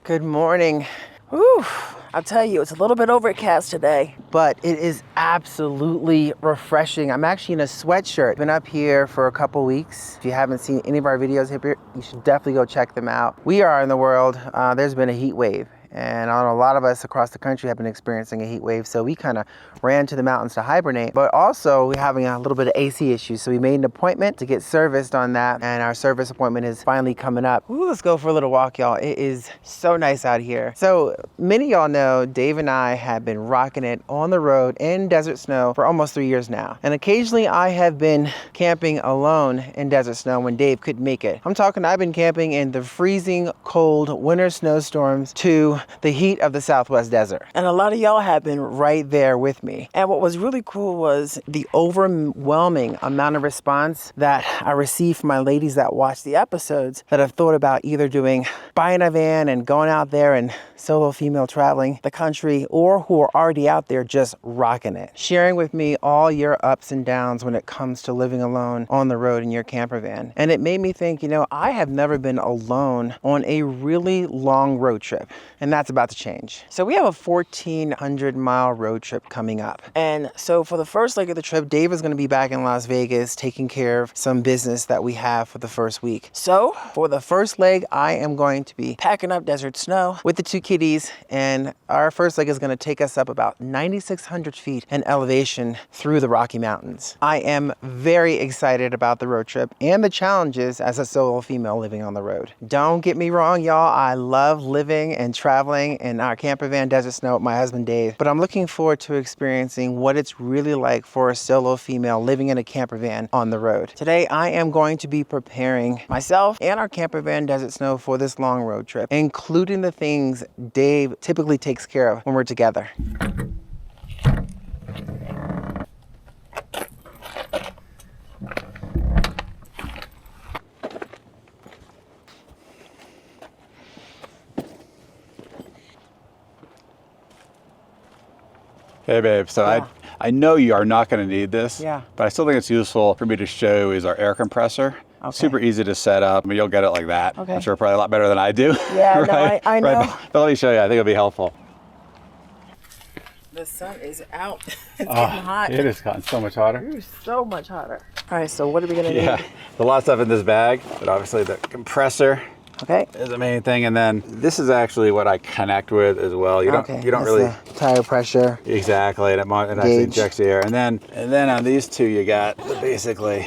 Good morning. Whew. I'll tell you, it's a little bit overcast today, but it is absolutely refreshing. I'm actually in a sweatshirt. Been up here for a couple weeks. If you haven't seen any of our videos here, you should definitely go check them out. We are in the world, there's been a heat wave. And I know a lot of us across the country have been experiencing a heat wave, so we kind of ran to the mountains to hibernate. But also, we're having a little bit of AC issues, so we made an appointment to get serviced on that, and our service appointment is finally coming up. Ooh, let's go for a little walk, y'all. It is so nice out here. So many of y'all know Dave and I have been rocking it on the road in desert snow for almost 3 years now. And occasionally, I have been camping alone in desert snow when Dave couldn't make it. I'm talking, I've been camping in the freezing cold winter snowstorms to the heat of the Southwest desert. And a lot of y'all have been right there with me. And what was really cool was the overwhelming amount of response that I received from my ladies that watched the episodes that have thought about either buying a van and going out there and solo female traveling the country, or who are already out there just rocking it. Sharing with me all your ups and downs when it comes to living alone on the road in your camper van. And it made me think, I have never been alone on a really long road trip. And that's about to change. So we have a 1,400-mile road trip coming up. And so for the first leg of the trip, Dave is going to be back in Las Vegas taking care of some business that we have for the first week. So for the first leg, I am going to be packing up desert snow with the two kitties, and our first leg is going to take us up about 9,600 feet in elevation through the Rocky Mountains. I am very excited about the road trip and the challenges as a solo female living on the road. Don't get me wrong, y'all. I love living and traveling in our camper van desert snow with my husband Dave, but I'm looking forward to experiencing what it's really like for a solo female living in a camper van on the road. Today, I am going to be preparing myself and our camper van desert snow for this long road trip, including the things Dave typically takes care of when we're together. Hey babe, so Yeah. I know you are not going to need this, Yeah. but I still think it's useful for me to show is our air compressor. Okay. Super easy to set up. You'll get it like that. Okay. I'm sure probably a lot better than I do. Yeah, right? no, I know. Right. But let me show you. I think it'll be helpful. The sun is out. It's getting Oh, hot. it has gotten so much hotter. It's so much hotter. All right, so what are we gonna Yeah, need? a lot of stuff in this bag, but obviously the compressor Okay. is the main thing, and then this is actually what I connect with as well. You don't That's really the tire pressure. exactly, and it actually Gauge. injects the air, and then on these two you got basically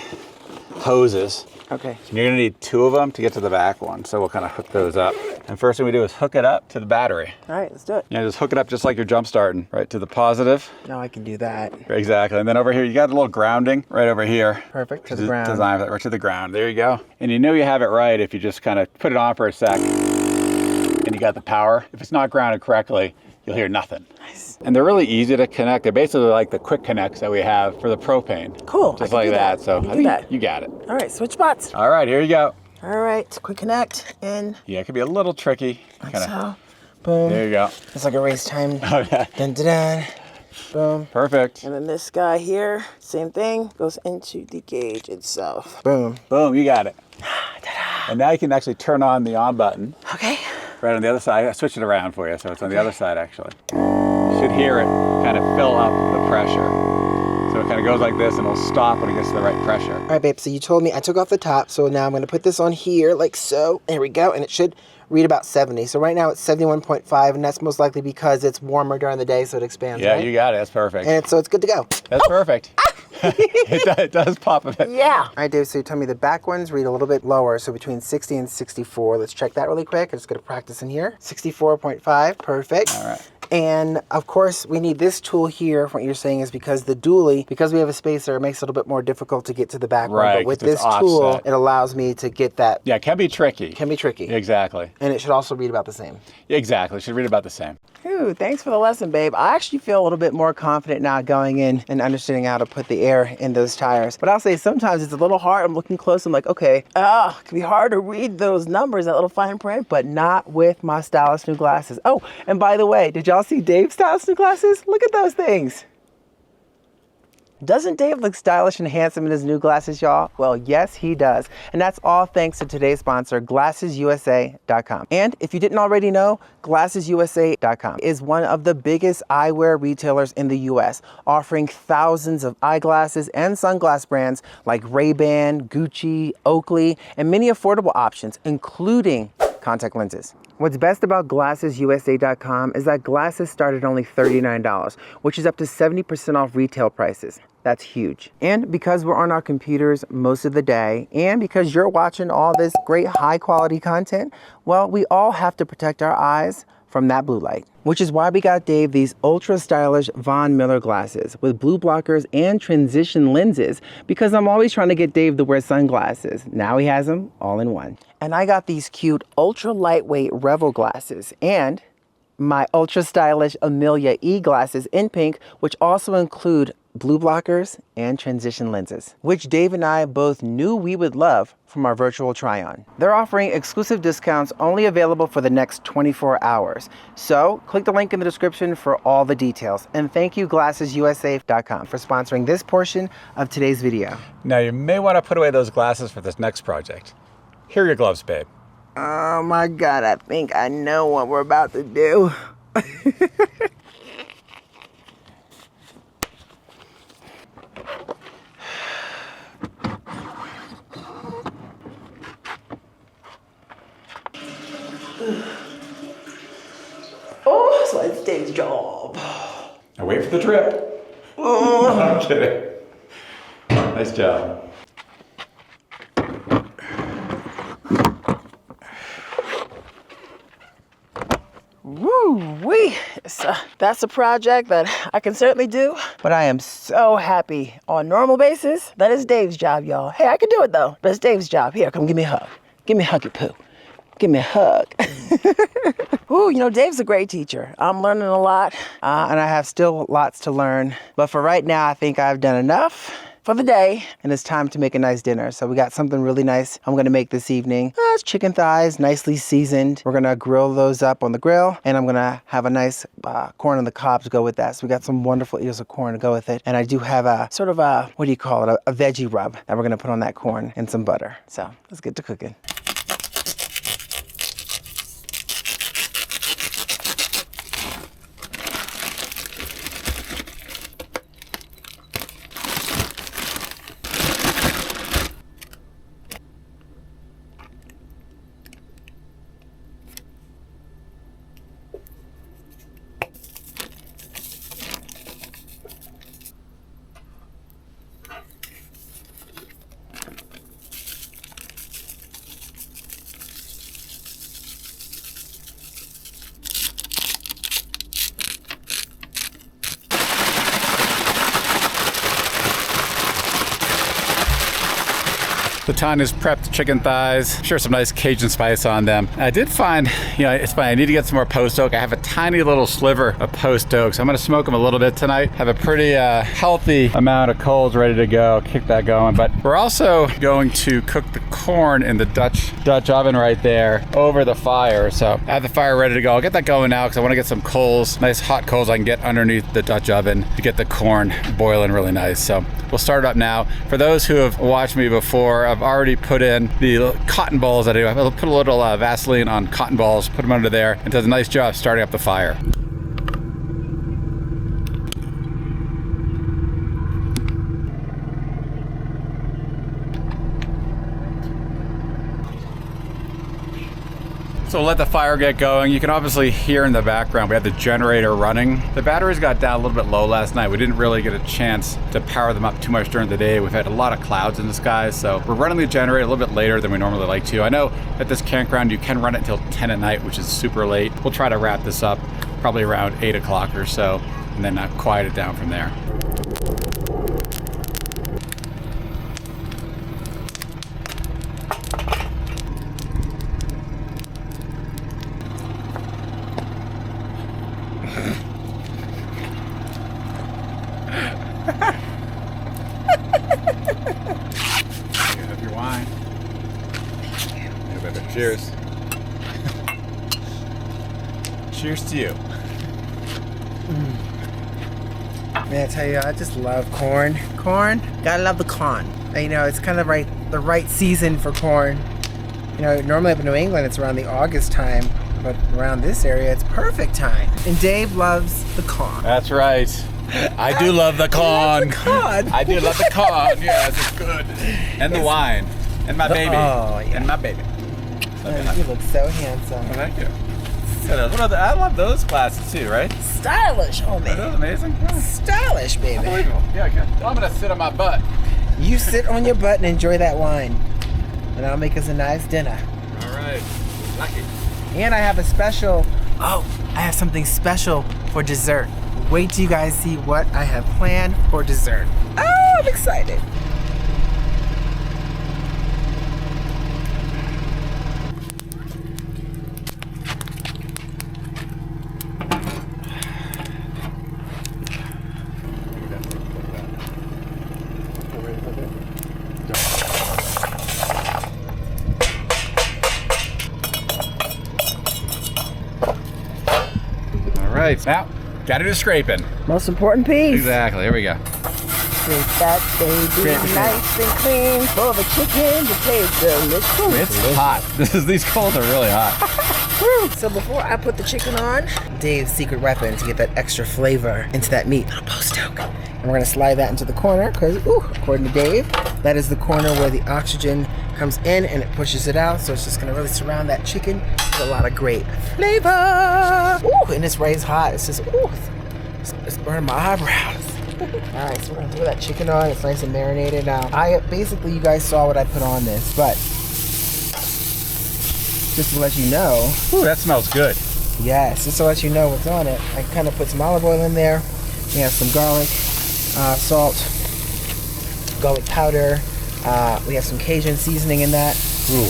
hoses. Okay. And you're gonna need two of them to get to the back one, so we'll kind of hook those up. And first thing we do is hook it up to the battery. All right, let's do it. Just hook it up just like you're jump starting, right to the positive. Now I can do that. Exactly, and then over here you got a little grounding right over here. Perfect, to the ground. Design for that, right to the ground. There you go. And you know you have it right if you just kind of put it on for a sec, and you got the power. If it's not grounded correctly, you'll hear nothing. Nice. And they're really easy to connect. They're basically like the quick connects that we have for the propane. Cool, Just I like can do that. that. So I can I do think that. you got it. All right, switch spots. All right, here you go. All right, quick connect in. Yeah, it can be a little tricky. Like Kinda- so. Boom. There you go. It's like a race time. Oh, yeah. Dun, dun, dun. Boom. Perfect. And then this guy here, same thing, goes into the gauge itself. Boom. Boom, you got it. And now you can actually turn on the on button Okay. right on the other side. I switched it around for you, so it's on the other side actually. You should hear it kind of fill up the pressure. So it kind of goes like this and it'll stop when it gets to the right pressure. All right, babe, so you told me I took off the top, so now I'm going to put this on here like so. There we go, and it should read about 70. So right now it's 71.5, and that's most likely because it's warmer during the day, so it expands, Yeah, right? you got it. That's perfect. And so it's good to go. That's perfect. It does pop a bit. Yeah. All right, Dave, so you told me the back ones read a little bit lower, so between 60 and 64. Let's check that really quick. I'm just going to practice in here. 64.5, perfect. All right. And of course, we need this tool here. What you're saying is because the dually, because we have a spacer, it makes it a little bit more difficult to get to the back one. Right, But with 'cause it's this tool, offset. it allows me to get that. Yeah, it can be tricky. Can be tricky. Exactly. And it should also read about the same. Exactly. Should read about the same. Ooh, thanks for the lesson, babe. I actually feel a little bit more confident now going in and understanding how to put the air in those tires. But I'll say sometimes it's a little hard. I'm looking close. I'm like, okay, it can be hard to read those numbers, that little fine print, but not with my stylish new glasses. Oh, and by the way, did y'all see Dave's stylish new glasses? Look at those things. Doesn't Dave look stylish and handsome in his new glasses, y'all? Well, yes, he does. And that's all thanks to today's sponsor, GlassesUSA.com. And if you didn't already know, GlassesUSA.com is one of the biggest eyewear retailers in the US, offering thousands of eyeglasses and sunglass brands like Ray-Ban, Gucci, Oakley, and many affordable options, including contact lenses. What's best about GlassesUSA.com is that glasses start at only $39, which is up to 70% off retail prices. That's huge. And because we're on our computers most of the day, and because you're watching all this great high quality content, well, we all have to protect our eyes from that blue light. Which is why we got Dave these ultra stylish Von Miller glasses with blue blockers and transition lenses, because I'm always trying to get Dave to wear sunglasses. Now he has them all in one. And I got these cute ultra lightweight Revel glasses and my ultra stylish Amelia E glasses in pink, which also include blue blockers and transition lenses, which Dave and I both knew we would love from our virtual try-on. They're offering exclusive discounts only available for the next 24 hours. So click the link in the description for all the details. And thank you GlassesUSA.com for sponsoring this portion of today's video. Now you may want to put away those glasses for this next project. Here are your gloves, babe. Oh my God, I think I know what we're about to do. Oh, so it's Dave's job. Now wait for the drip. Oh. I'm kidding. Nice job. Woo-wee. That's a project that I can certainly do, but I am so happy on a normal basis that it's Dave's job, y'all. Hey, I can do it though, but it's Dave's job. Here, come give me a hug. Give me a huggy poo. Give me a hug. Ooh, you know, Dave's a great teacher. I'm learning a lot, and I have still lots to learn. But for right now, I think I've done enough for the day, and it's time to make a nice dinner. So we got something really nice I'm gonna make this evening. It's chicken thighs, nicely seasoned. We're gonna grill those up on the grill, and I'm gonna have a nice corn on the cob to go with that. So we got some wonderful ears of corn to go with it. And I do have a sort of a, what do you call it, a veggie rub that we're gonna put on that corn and some butter. So let's get to cooking. Tanya's prepped chicken thighs. Sure, some nice Cajun spice on them. I did find, you know, it's fine. I need to get some more post oak. I have a tiny little sliver of post oak, so I'm gonna smoke them a little bit tonight. Have a pretty healthy amount of coals ready to go. Keep that going. But we're also going to cook the corn in the Dutch oven right there over the fire. So I have the fire ready to go. I'll get that going now because I want to get some coals, nice hot coals I can get underneath the Dutch oven to get the corn boiling really nice. So we'll start it up now. For those who have watched me before, I've already put in the cotton balls that I do. I'll put a little Vaseline on cotton balls, put them under there, and does a nice job starting up the fire. So we'll let the fire get going. You can obviously hear in the background, we have the generator running. The batteries got down a little bit low last night. We didn't really get a chance to power them up too much during the day. We've had a lot of clouds in the sky, so we're running the generator a little bit later than we normally like to. I know at this campground, you can run it until 10 at night, which is super late. We'll try to wrap this up probably around 8 o'clock or so, and then quiet it down from there. Cheers. Cheers to you. Man, I tell you, I just love corn. Corn, gotta love the corn. You know, it's kind of the right season for corn. You know, normally up in New England, it's around the August time, but around this area, it's perfect time. And Dave loves the corn. That's right. I do love the corn. I do love the corn. Yes, it's good. And the wine. And my baby. Oh, yeah. And my baby. Oh, you look so handsome. Oh, thank you. I love those glasses too, right? Stylish, homie. Are those amazing? Stylish, baby. Unbelievable. Yeah, good. I'm gonna sit on my butt. You sit on your butt and enjoy that wine. And I'll make us a nice dinner. All right. Lucky. And I have a special, I have something special for dessert. Wait till you guys see what I have planned for dessert. Oh, I'm excited. All right. Now, gotta do scraping. Most important piece. Exactly. Here we go. Scrape that baby nice and clean for the chicken to taste delicious. It's hot. These coals are really hot. So before I put the chicken on, Dave's secret weapon to get that extra flavor into that meat, little post oak. And we're gonna slide that into the corner because, according to Dave, that is the corner where the oxygen comes in and it pushes it out. So it's just gonna really surround that chicken with a lot of great flavor. Ooh, and it's raised hot. It's just, it's burning my eyebrows. All right, so we're gonna throw that chicken on. It's nice and marinated now. Basically, you guys saw what I put on this, but just to let you know. Ooh, that smells good. Yes, just to let you know what's on it. I kind of put some olive oil in there. We have some garlic, salt, garlic powder. We have some Cajun seasoning in that. Ooh.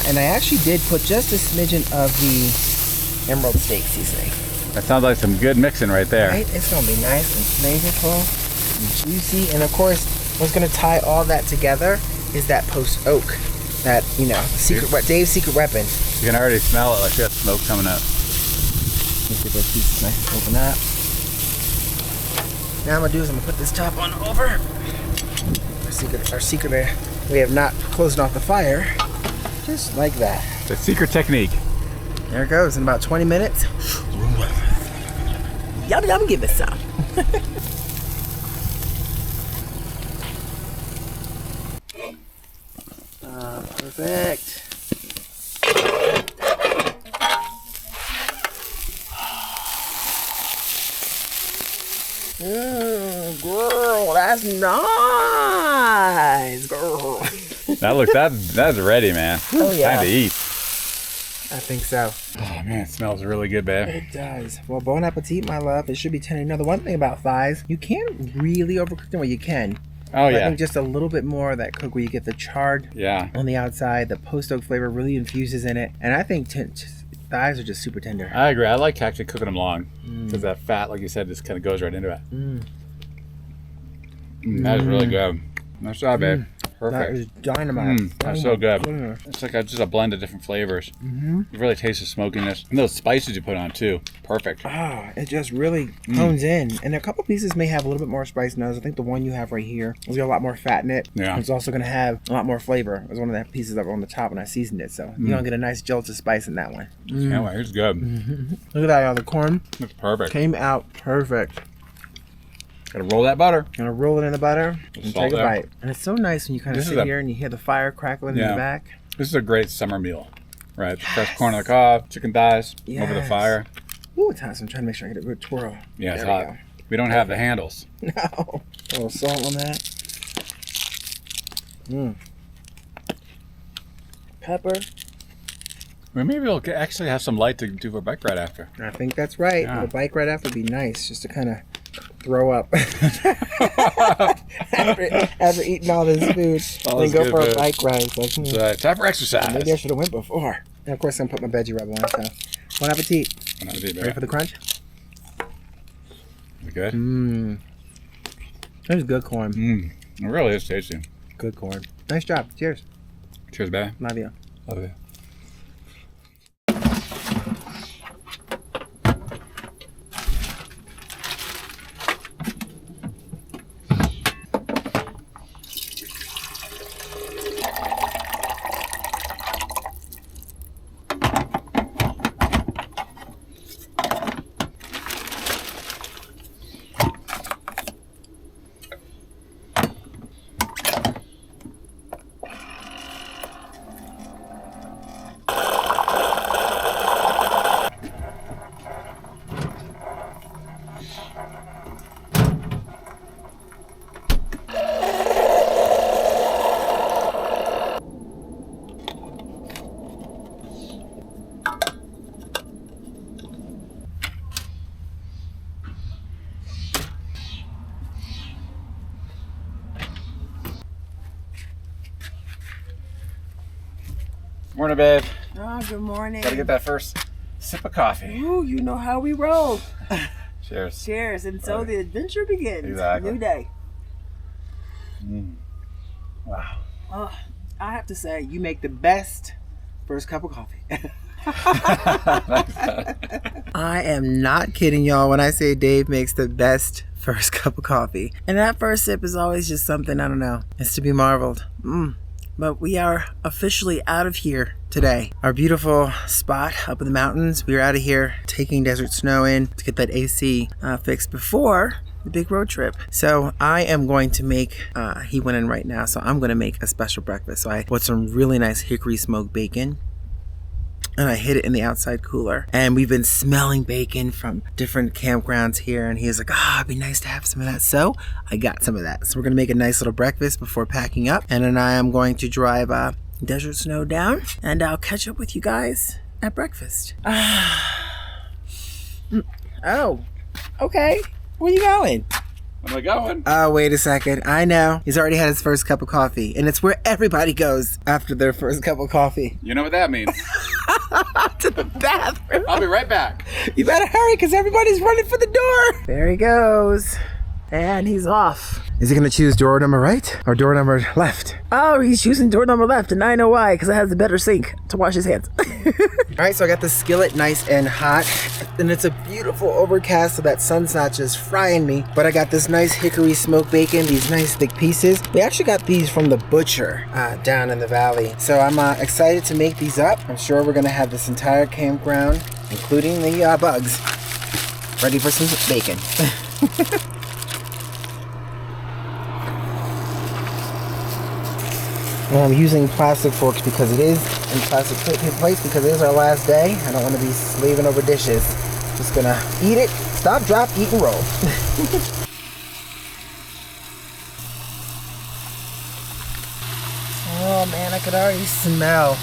And I actually did put just a smidgen of the emerald steak seasoning. That sounds like some good mixing right there. Right? It's gonna be nice and flavorful and juicy. And of course, what's gonna tie all that together is that post oak. That, Dave's secret weapon. You can already smell it, like that smoke coming up. Let's get those pieces nice and open up. Now I'm gonna do is I'm gonna put this top on over. Our secret, we have not closed off the fire. Just like that. The secret technique. There it goes, in about 20 minutes. Yum, give it some. Perfect. Girl, that's nice, girl. That's ready, man. Oh yeah. Time to eat. I think so. Oh man, it smells really good, babe. It does. Well, bon appetit, my love. It should be tender. Now, the one thing about thighs, you can't really overcook them. Well, you can. Oh but yeah. I think just a little bit more of that cook where you get the charred on the outside. The post oak flavor really infuses in it, and I think thighs are just super tender. I agree. I like actually cooking them long because that fat, like you said, just kind of goes right into it. That is really good. Nice job, babe. Perfect. That is dynamite. That's so good. It's like just a blend of different flavors. You really taste the smokiness. And those spices you put on too. Perfect. It just really hones in. And a couple pieces may have a little bit more spice notes. I think the one you have right here has got a lot more fat in it. Yeah. It's also going to have a lot more flavor. It was one of the pieces that were on the top when I seasoned it. So you're going to get a nice jolt of spice in that one. Yeah, it's good. Look at that, y'all. The corn It's perfect. came out perfect. Gotta roll that butter. Gonna roll it in the butter and Salt take a there. bite. And it's so nice when you kind of sit here and you hear the fire crackling in the back. This is a great summer meal, right? Fresh corn on the cob, chicken thighs over the fire. Ooh, it's hot. So I'm trying to make sure I get a good twirl. Yeah, it's There we hot. We don't have the handles. go. No. A little salt on that. Pepper. Well, maybe we'll actually have some light to do for bike ride after. I think that's right. Yeah. The bike ride after would be nice, just to kind of throw up after eating all this food. All Then this go good for a food. bike ride. It's like, It's time for exercise. maybe I should have went before. And of course, I'm gonna put my veggie rub on. So, bon appetit. Bon appetit, Ready for the crunch? Is it good? That was good corn. It really is tasty. Good corn. Nice job. Cheers. Cheers, babe. Love you. Love you. Morning, babe. Oh, good morning. Gotta get that first sip of coffee. Ooh, you know how we roll. Cheers. Cheers. And so the adventure begins. Exactly. New day. Wow. Oh, I have to say, you make the best first cup of coffee. I am not kidding, y'all, when I say Dave makes the best first cup of coffee. And that first sip is always just something, I don't know. It's to be marveled. But we are officially out of here today. Our beautiful spot up in the mountains. We are out of here taking desert snow in to get that AC fixed before the big road trip. So I am going to make, he went in right now, so I'm going to make a special breakfast. So I bought some really nice hickory smoked bacon, and I hid it in the outside cooler. And we've been smelling bacon from different campgrounds here, and he was like, it'd be nice to have some of that. So I got some of that. So we're gonna make a nice little breakfast before packing up, and then I am going to drive desert snow down, and I'll catch up with you guys at breakfast. Oh, okay. Where you going? Where am I going? Oh, wait a second. I know. He's already had his first cup of coffee, and it's where everybody goes after their first cup of coffee. You know what that means. To the bathroom. I'll be right back. You better hurry, because everybody's running for the door. There he goes. And he's off. Is he going to choose door number right or door number left? Oh, he's choosing door number left, and I know why, because it has a better sink to wash his hands. All right, so I got the skillet nice and hot, and it's a beautiful overcast, so that sun's not just frying me, but I got this nice hickory smoked bacon, these nice thick pieces. We actually got these from the butcher down in the valley, so I'm excited to make these up. I'm sure we're going to have this entire campground, including the bugs, ready for some bacon. And I'm using plastic forks because it is, and plastic plates because it is our last day. I don't want to be slaving over dishes. Just gonna eat it, stop, drop, eat, and roll. Oh man, I could already smell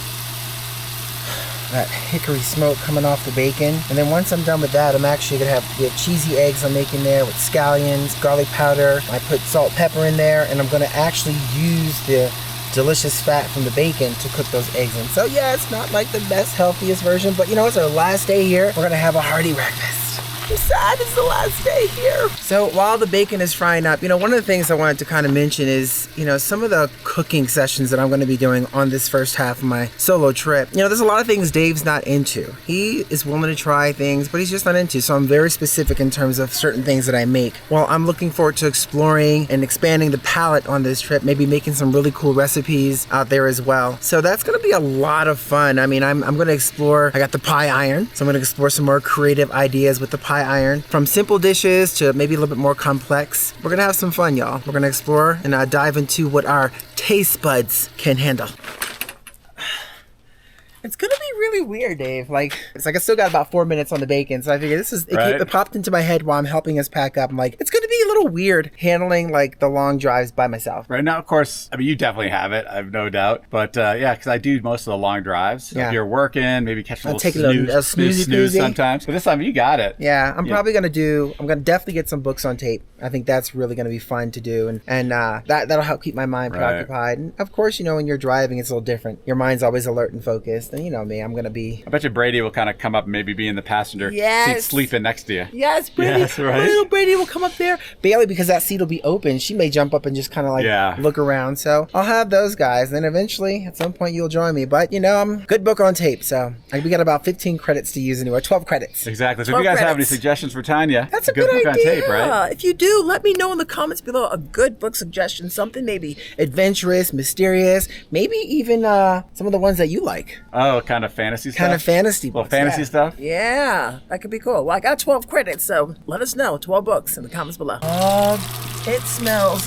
that hickory smoke coming off the bacon. And then once I'm done with that, I'm actually gonna have cheesy eggs I'm making there with scallions, garlic powder. I put salt, pepper in there, and I'm gonna actually use the delicious fat from the bacon to cook those eggs in. So yeah, it's not like the best, healthiest version, but you know, it's our last day here. We're gonna have a hearty breakfast. I'm sad it's the last day here. So while the bacon is frying up, you know, one of the things I wanted to kind of mention is, you know, some of the cooking sessions that I'm going to be doing on this first half of my solo trip. You know, there's a lot of things Dave's not into. He is willing to try things, but he's just not into. So I'm very specific in terms of certain things that I make. Well, I'm looking forward to exploring and expanding the palette on this trip, maybe making some really cool recipes out there as well. So that's going to be a lot of fun. I mean, I'm going to explore, I got the pie iron, so I'm going to explore some more creative ideas with the pie iron, from simple dishes to maybe a little bit more complex. We're gonna have some fun, y'all. We're gonna explore and dive into what our taste buds can handle. It's gonna be really weird, Dave. Like, it's like I still got about 4 minutes on the bacon, so I figured it popped into my head while I'm helping us pack up. I'm like, it's gonna be a little weird handling like the long drives by myself. Right now, of course, I mean, you definitely have it, I have no doubt. But yeah, because I do most of the long drives. So if you're working, maybe catch a little snooze sometimes. But this time, you got it. Yeah, I'm gonna definitely get some books on tape. I think that's really gonna be fun to do, and that'll help keep my mind preoccupied. And of course, you know, when you're driving, it's a little different. Your mind's always alert and focused. And you know me, I'm gonna be. I bet you Brady will kind of come up and maybe be in the passenger seat sleeping next to you. Yes, Brady. Yes, right? Little Brady will come up there. Bailey, because that seat will be open, she may jump up and just kind of like look around. So I'll have those guys. Then eventually, at some point, you'll join me. But you know, I'm good book on tape. So we got about 15 credits to use anyway. 12 credits. Exactly. So if you guys have any suggestions for Tanya, that's a good book idea. On tape, right? If you do, let me know in the comments below a good book suggestion. Something maybe adventurous, mysterious, maybe even some of the ones that you like. Oh, kind of fantasy stuff. Kind of fantasy books. Fantasy stuff? Yeah, that could be cool. Well, I got 12 credits, so let us know. 12 books in the comments below. It smells,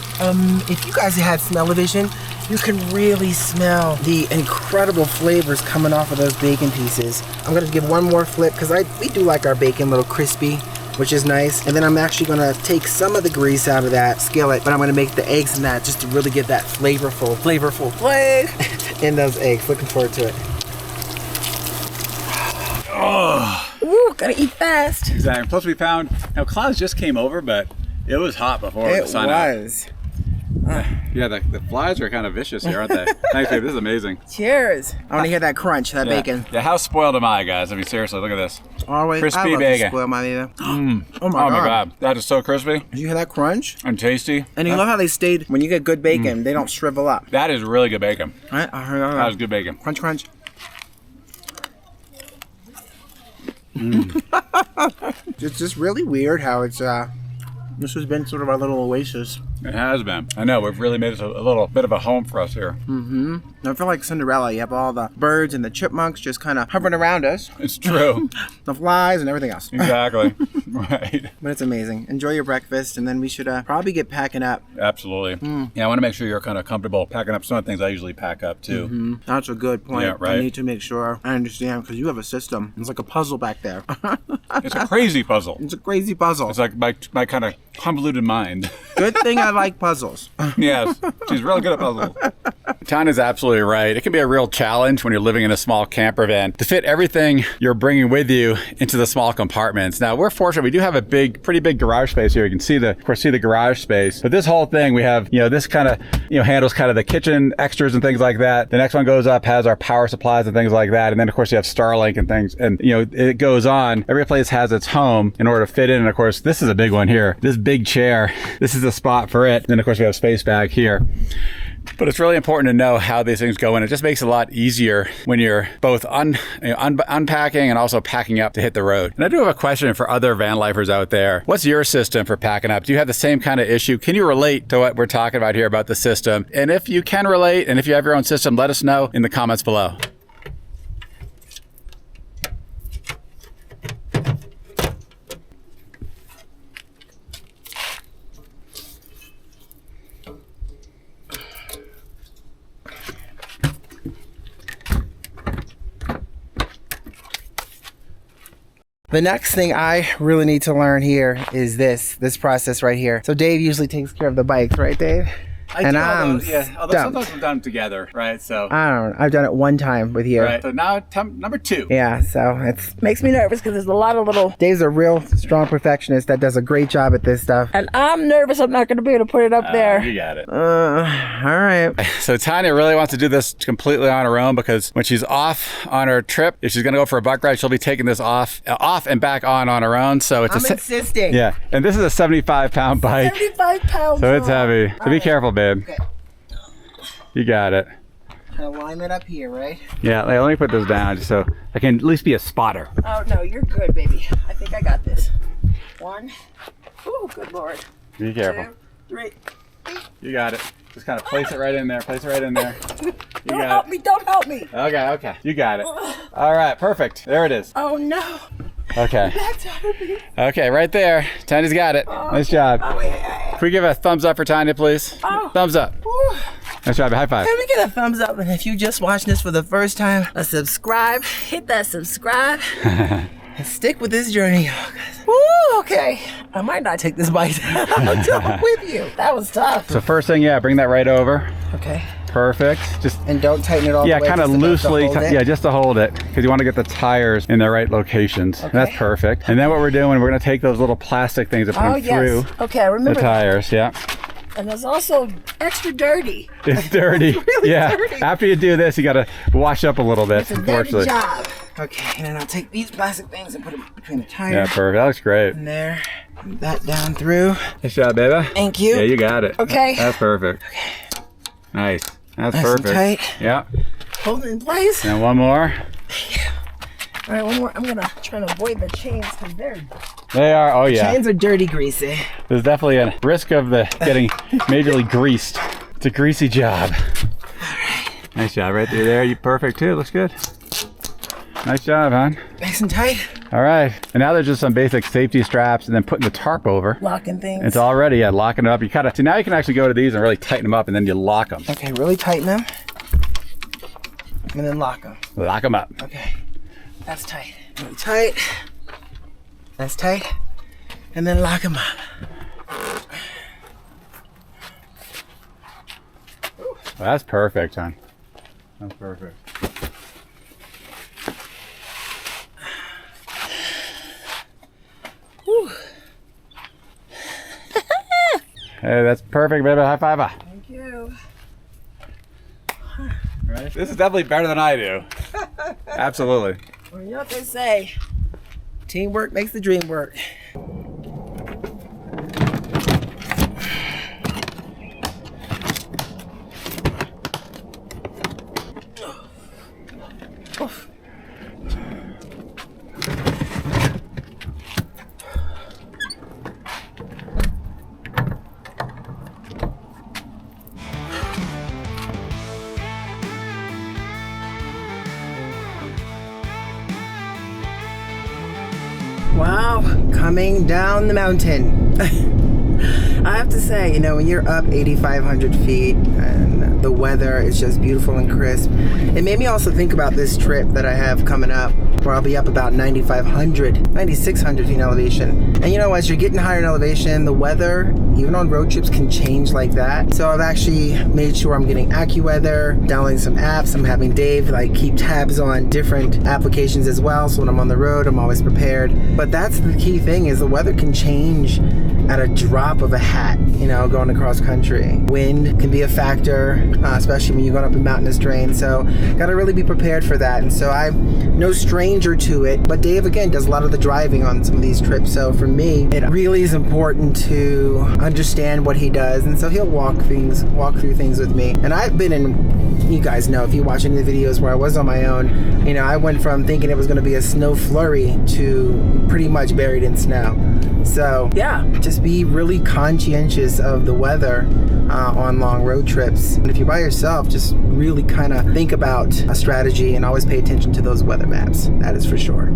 if you guys had smell-o-vision, you can really smell the incredible flavors coming off of those bacon pieces. I'm gonna give one more flip, because we do like our bacon a little crispy, which is nice. And then I'm actually gonna take some of the grease out of that skillet, but I'm gonna make the eggs in that just to really get that flavorful flavor in those eggs. Looking forward to it. Oh. Ooh, gotta eat fast. Exactly. Plus we found, clouds just came over, but it was hot before the sun out. It was. Yeah, the flies are kind of vicious here, aren't they? Thanks, babe. This is amazing. Cheers. I want to hear that crunch, that bacon. Yeah, how spoiled am I, guys? I mean, seriously, look at this. Always. Crispy I love bacon. To spoil my baby. Oh my god. That is so crispy. Did you hear that crunch? And tasty. And you love how they stayed, when you get good bacon, they don't shrivel up. That is really good bacon. Right? I heard That was good bacon. Crunch, crunch. It's just really weird how it's, this has been sort of our little oasis. It has been. I know, we've really made it a little bit of a home for us here. Mm-hmm. I feel like Cinderella. You have all the birds and the chipmunks just kind of hovering around us. It's true. The flies and everything else. Exactly. Right. But it's amazing. Enjoy your breakfast, and then we should probably get packing up. Absolutely. Yeah, I want to make sure you're kind of comfortable packing up some of the things I usually pack up too. That's a good point. Yeah, right. I need to make sure I understand, because you have a system. It's like a puzzle back there. It's a crazy puzzle. It's a crazy puzzle. It's like my kind of convoluted mind. Good thing I like puzzles. Yes, she's really good at puzzles. Tanya's absolutely right. It can be a real challenge when you're living in a small camper van to fit everything you're bringing with you into the small compartments. Now, we're fortunate. We do have a pretty big garage space here. You can see the garage space. But this whole thing, we have, this kind of, handles kind of the kitchen extras and things like that. The next one goes up, has our power supplies and things like that. And then, of course, you have Starlink and things. And, it goes on. Every place has its home in order to fit in. And, of course, this is a big one here. This big chair, this is the spot for it. And then, of course, we have space back here. But it's really important to know how these things go in. It just makes it a lot easier when you're both unpacking and also packing up to hit the road. And I do have a question for other van lifers out there. What's your system for packing up? Do you have the same kind of issue? Can you relate to what we're talking about here about the system? And if you can relate, and if you have your own system, let us know in the comments below. The next thing I really need to learn here is this process right here. So Dave usually takes care of the bikes, right, Dave? Although sometimes we've done them together, right? So I don't know. I've done it one time with you. Right. So now number 2. Yeah. So it makes me nervous because there's a lot of little. Dave's a real strong perfectionist that does a great job at this stuff, and I'm nervous I'm not going to be able to put it up there. You got it. All right. So Tanya really wants to do this completely on her own, because when she's off on her trip, if she's going to go for a bike ride, she'll be taking this off and back on her own. So it's I'm insisting. Yeah. And this is a 75-pound bike. 75 pounds. So it's heavy. So be careful, babe. Okay. You got it. Kind of line it up here, right? Yeah, let me put this down just so I can at least be a spotter. Oh, no, you're good, baby. I think I got this. 1. Oh, good Lord. Be careful. 2, 3. You got it. Just kind of place it right in there. Place it right in there. Don't help me. Don't help me. Okay. You got it. All right, perfect. There it is. Oh, no. Okay. That's me. Okay, right there. Tanya's got it. Nice job. Can we give a thumbs up for Tanya, please? Thumbs up. Ooh. Nice job. High five. Can we get a thumbs up? And if you just watched this for the first time, a subscribe. Hit that subscribe. And stick with this journey. Woo, okay. I might not take this bike down with you. That was tough. So first thing, bring that right over. Okay. Perfect. And don't tighten it all the way. Yeah, kind of loosely. Just to hold it, because you want to get the tires in the right locations. Okay. And that's perfect. And then what we're doing, we're going to take those little plastic things and put them through okay, I remember the tires. Yeah. And it's also extra dirty. It's dirty. It's really dirty. After you do this, you got to wash up a little bit. It's a dirty job. Okay, and then I'll take these plastic things and put them between the tires. Yeah, perfect. That looks great. And there. That down through. Nice job, baby. Thank you. Yeah, you got it. Okay. That's perfect. Okay. Nice. That's nice perfect. And tight. Yeah. Hold it in place. And one more. All right, one more. I'm gonna try to avoid the chains because they are. Oh yeah. Chains are dirty, greasy. There's definitely a risk of getting majorly greased. It's a greasy job. All right. Nice job right through there. You perfect too. Looks good. Nice job, hon. Nice and tight. All right. And now there's just some basic safety straps, and then putting the tarp over. Locking things. It's already locking it up. You kind of. So now you can actually go to these and really tighten them up, and then you lock them. Okay, really tighten them, and then lock them. Lock them up. Okay. That's tight. Really tight. That's tight. And then lock them up. Well, that's perfect, hon. That's perfect. Whew. Hey, that's perfect, baby. High five. Thank This is definitely better than I do. Absolutely. Well, you know what they say. Teamwork makes the dream work. Wow, coming down the mountain. I have to say, you know, when you're up 8,500 feet and the weather is just beautiful and crisp, it made me also think about this trip that I have coming up, where I'll be up about 9,500, 9,600 feet in elevation. And you know, as you're getting higher in elevation, the weather, even on road trips, can change like that. So I've actually made sure I'm getting AccuWeather, downloading some apps. I'm having Dave like keep tabs on different applications as well. So when I'm on the road, I'm always prepared. But that's the key thing, is the weather can change at a drop of a hat, you know, going across country. Wind can be a factor, especially when you're going up in mountainous terrain. So gotta really be prepared for that. And so I'm no stranger to it, but Dave again does a lot of the driving on some of these trips. So for me, it really is important to understand what he does. And so he'll walk through things with me. And I've been in, you guys know, if you watch any of the videos where I was on my own, you know, I went from thinking it was gonna be a snow flurry to pretty much buried in snow. So yeah, just be really conscientious of the weather on long road trips. And if you're by yourself, just really kind of think about a strategy and always pay attention to those weather maps. That is for sure.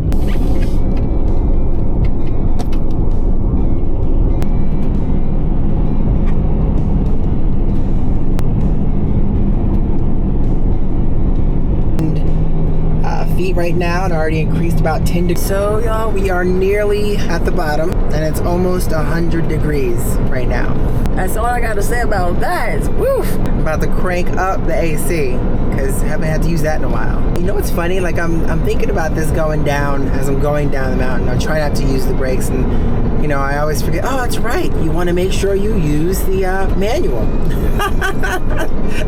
Feet right now, and already increased about 10 degrees. So y'all, we are nearly at the bottom, and it's almost 100 degrees right now. That's all I gotta say about that. Is woof. I'm about to crank up the AC because I haven't had to use that in a while. You know what's funny? Like I'm thinking about this going down as I'm going down the mountain. I try not to use the brakes, and you know, I always forget, oh, that's right. You want to make sure you use the manual.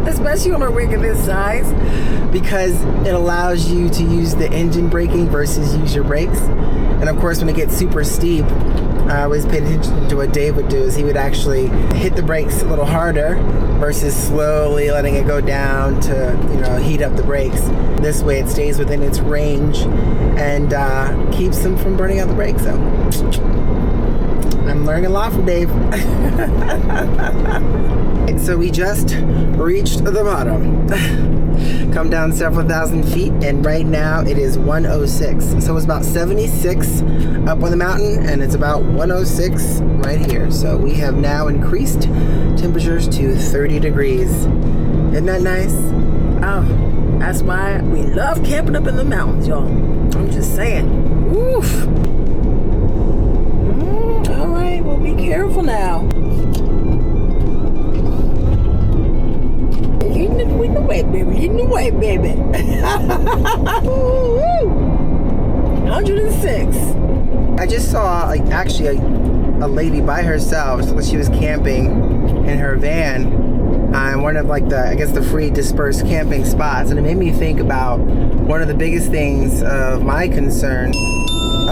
Especially on a rig of this size, because it allows you to use the engine braking versus use your brakes. And of course, when it gets super steep, I always paid attention to what Dave would do, is he would actually hit the brakes a little harder versus slowly letting it go down to, you know, heat up the brakes. This way it stays within its range and keeps them from burning out the brakes. So I'm learning a lot from Dave. And so we just reached the bottom. Come down several thousand feet, and right now it is 106. So it's about 76 up on the mountain, and it's about 106 right here. So we have now increased temperatures to 30 degrees. Isn't that nice? Oh, that's why we love camping up in the mountains, y'all. I'm just saying. Woof. All right, well, be careful now. Leading the way, baby. Leading the way, baby. 106. I just saw, like, actually a lady by herself. She was camping in her van on one of, like, the, I guess, the free dispersed camping spots, and it made me think about one of the biggest things of my concern.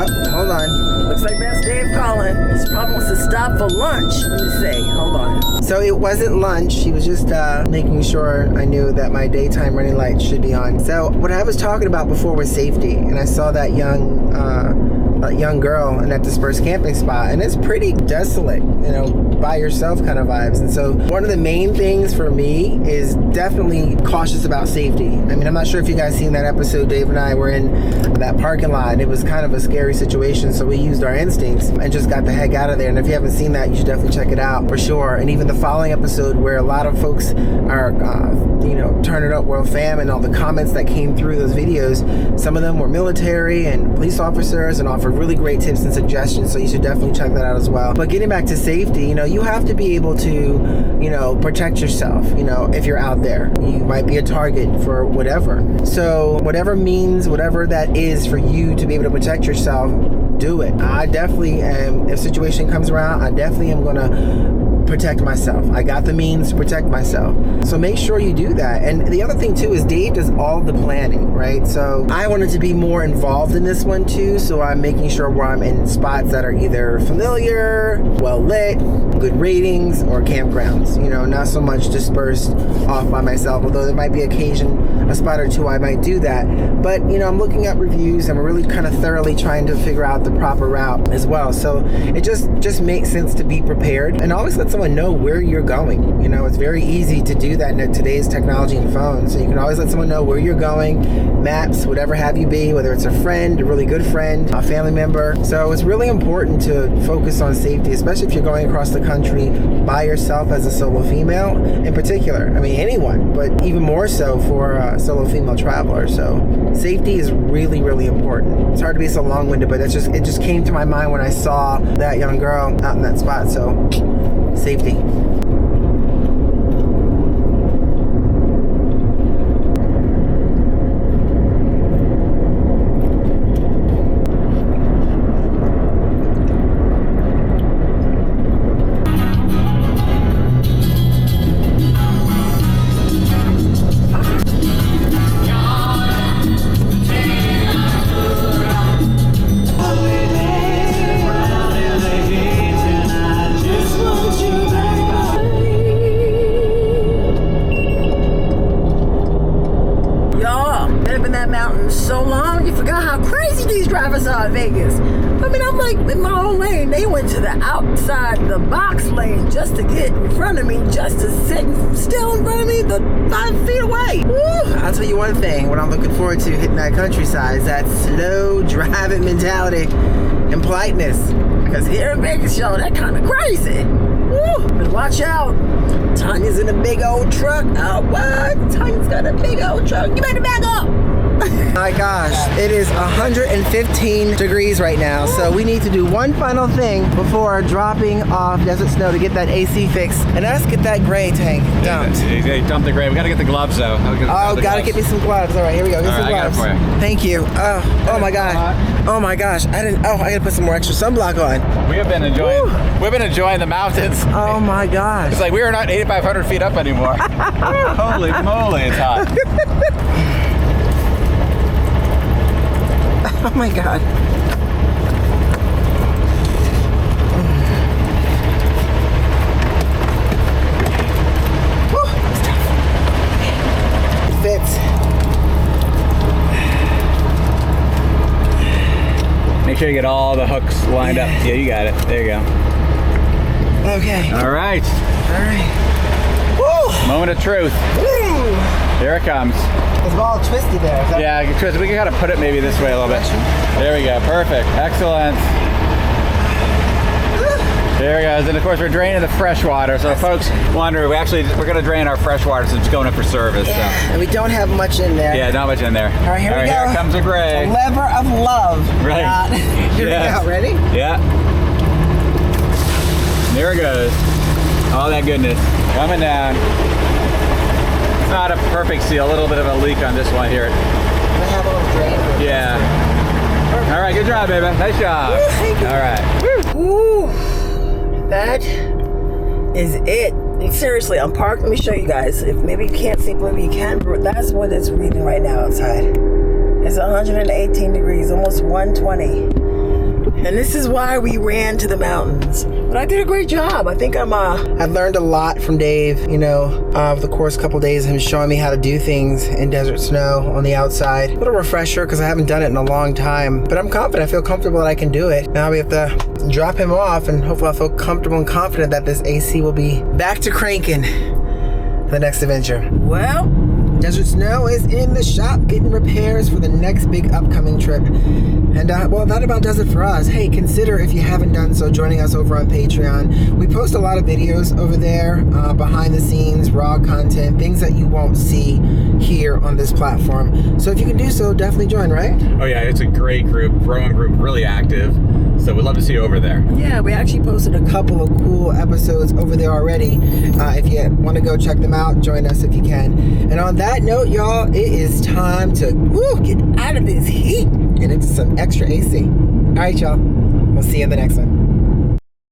Oh, hold on. Looks like that's Dave calling. He probably wants to stop for lunch. Let me see. Hold on. So it wasn't lunch. He was just making sure I knew that my daytime running lights should be on. So what I was talking about before was safety, and I saw that young girl in that dispersed camping spot, and it's pretty desolate, you know, by yourself kind of vibes. And so one of the main things for me is definitely cautious about safety. I mean, I'm not sure if you guys seen that episode. Dave and I were in that parking lot, and it was kind of a scary situation, so we used our instincts and just got the heck out of there. And if you haven't seen that, you should definitely check it out for sure. And even the following episode, where a lot of folks are you know, Turn It Up World fam, and all the comments that came through those videos, some of them were military and police officers and offered really great tips and suggestions, so you should definitely check that out as well. But getting back to safety, you know, you have to be able to, you know, protect yourself. You know, if you're out there, you might be a target for whatever. So whatever means, whatever that is for you to be able to protect yourself, do it. I definitely am, if situation comes around, I definitely am gonna protect myself. I got the means to protect myself. So make sure you do that. And the other thing too is Dave does all the planning, right? So I wanted to be more involved in this one too. So I'm making sure where I'm in spots that are either familiar, well lit, good ratings, or campgrounds. You know, not so much dispersed off by myself, although there might be a spot or two I might do that. But you know, I'm looking at reviews and we're really kind of thoroughly trying to figure out the proper route as well. So it just makes sense to be prepared and always let someone know where you're going. You know, it's very easy to do that in today's technology and phones. So you can always let someone know where you're going, maps, whatever have you be, whether it's a friend, a really good friend, a family member. So it's really important to focus on safety, especially if you're going across the country by yourself as a solo female in particular. I mean, anyone, but even more so for a solo female traveler. So safety is really, really important. It's hard to be so long-winded, but it just came to my mind when I saw that young girl out in that spot. So safety. So long, you forgot how crazy these drivers are in Vegas. I mean, I'm like in my own lane. They went to the outside, the box lane, just to get in front of me, just to sit still in front of me, the 5 feet away. Woo! I'll tell you one thing, what I'm looking forward to hitting that countryside is that slow driving mentality and politeness. Because here in Vegas, yo, that kind of crazy. Woo! But watch out. Tanya's in a big old truck. Oh, what? Tanya's got a big old truck. You better back up. My gosh, it is 115 degrees right now, so we need to do one final thing before dropping off Desert Snow to get that AC fixed, and that's get that gray tank dumped. Yeah, dump the gray. We gotta get the gloves though. Gotta get me some gloves. All right, here we go. Get some gloves. I got it for you. Thank you. Oh my gosh. Oh my gosh. I gotta put some more extra sunblock on. We have been enjoying. Woo. We've been enjoying the mountains. Oh my gosh. It's like we are not 8,500 feet up anymore. Holy moly, it's hot. Oh my God. Woo, it's tough. It fits. Make sure you get all the hooks lined up. Yeah, you got it. There you go. Okay. All right. All right. Woo! Moment of truth. Woo! Here it comes. It's all twisty there. Yeah, we can kind of put it maybe this way a little bit. There we go. Perfect. Excellent. There it goes. And of course, we're draining the fresh water. So folks wonder, we're going to drain our fresh water since it's going up for service. Yeah, so. and we don't have much in there. Yeah, not much in there. All right, here we go. Here comes a gray. A lever of love. Right. Here we go. Ready? Yeah. There it goes. All that goodness. Coming down. It's not a perfect seal. A little bit of a leak on this one here. I'm going to have a little drain. Yeah. Perfect. All right, good job, baby. Nice job. Woo, thank you. All right. Woo. That is it. Seriously, I'm parked. Let me show you guys. If maybe you can't see, maybe you can. But that's what it's reading right now outside. It's 118 degrees, almost 120. And this is why we ran to the mountains. But I did a great job. I think I've learned a lot from Dave, you know, of the course couple days of him showing me how to do things in Desert Snow on the outside. A little refresher because I haven't done it in a long time. But I'm confident. I feel comfortable that I can do it. Now we have to drop him off and hopefully I'll feel comfortable and confident that this AC will be back to cranking for the next adventure. Well, Desert Snow is in the shop getting repairs for the next big upcoming trip. And well, that about does it for us. Hey, consider, if you haven't done so, joining us over on Patreon. We post a lot of videos over there, behind the scenes, raw content, things that you won't see here on this platform. So if you can do so, definitely join, right? Oh yeah, it's a great group, growing group, really active. So we'd love to see you over there. Yeah, we actually posted a couple of cool episodes over there already. If you want to go check them out, join us if you can. And on that note, y'all, it is time to get out of this heat and into some extra AC. All right, y'all. We'll see you in the next one.